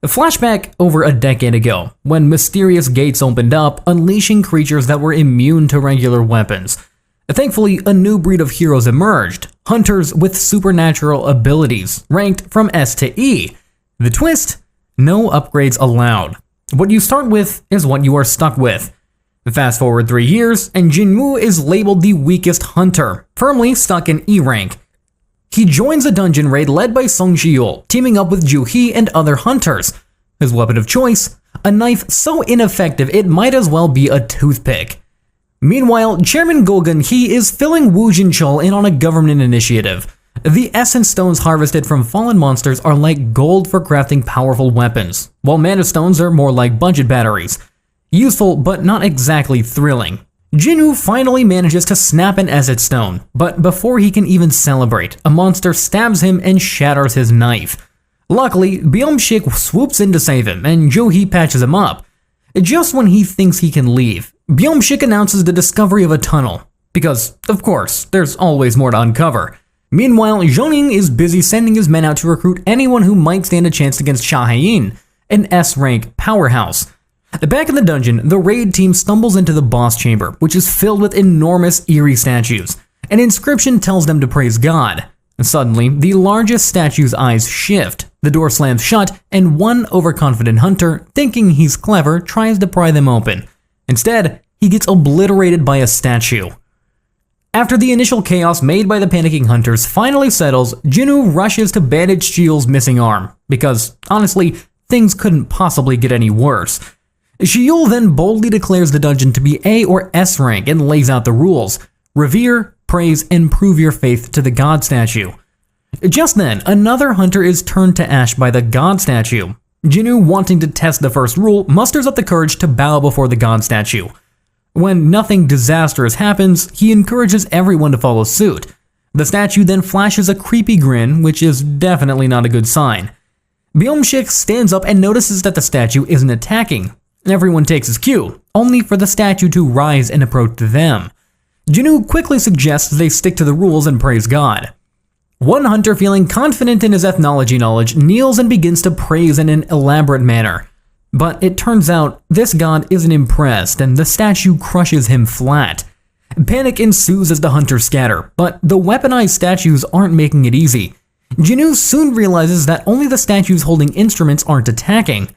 A flashback over a decade ago, when mysterious gates opened up, unleashing creatures that were immune to regular weapons. Thankfully, a new breed of heroes emerged, hunters with supernatural abilities, ranked from S to E. The twist? No upgrades allowed. What you start with is what you are stuck with. Fast forward 3 years, and Jin-woo is labeled the weakest hunter, firmly stuck in E rank. He joins a dungeon raid led by Song Ji-yeol, teaming up with Ju-hee and other hunters. His weapon of choice? A knife so ineffective it might as well be a toothpick. Meanwhile, Chairman Go Gun-hee is filling Woo Jin-chul in on a government initiative. The essence stones harvested from fallen monsters are like gold for crafting powerful weapons, while mana stones are more like budget batteries. Useful, but not exactly thrilling. Jin-woo finally manages to snap an essence stone, but before he can even celebrate, a monster stabs him and shatters his knife. Luckily, Byung-shik swoops in to save him, and Jo-hee patches him up. Just when he thinks he can leave, Byung-shik announces the discovery of a tunnel, because, of course, there's always more to uncover. Meanwhile, Jeoning is busy sending his men out to recruit anyone who might stand a chance against Cha Hae-in, an S-rank powerhouse. Back in the dungeon, the raid team stumbles into the boss chamber, which is filled with enormous eerie statues. An inscription tells them to praise God. Suddenly, the largest statue's eyes shift, the door slams shut, and one overconfident hunter, thinking he's clever, tries to pry them open. Instead, he gets obliterated by a statue. After the initial chaos made by the panicking hunters finally settles, Jin-woo rushes to bandage Ji-yeol's missing arm, because, honestly, things couldn't possibly get any worse. Ji-yeol then boldly declares the dungeon to be A or S rank and lays out the rules. Revere, praise, and prove your faith to the god statue. Just then, another hunter is turned to ash by the god statue. Jin-woo, wanting to test the first rule, musters up the courage to bow before the god statue. When nothing disastrous happens, he encourages everyone to follow suit. The statue then flashes a creepy grin, which is definitely not a good sign. Byung-shik stands up and notices that the statue isn't attacking. Everyone takes his cue, only for the statue to rise and approach them. Jin-woo quickly suggests they stick to the rules and praise God. One hunter, feeling confident in his ethnology knowledge, kneels and begins to praise in an elaborate manner. But it turns out this god isn't impressed and the statue crushes him flat. Panic ensues as the hunters scatter, but the weaponized statues aren't making it easy. Jin-woo soon realizes that only the statues holding instruments aren't attacking.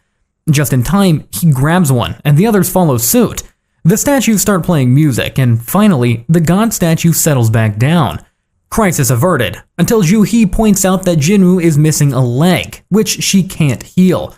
Just in time, he grabs one, and the others follow suit. The statues start playing music, and finally, the god statue settles back down. Crisis averted, until Ju-hee points out that Jin-woo is missing a leg, which she can't heal.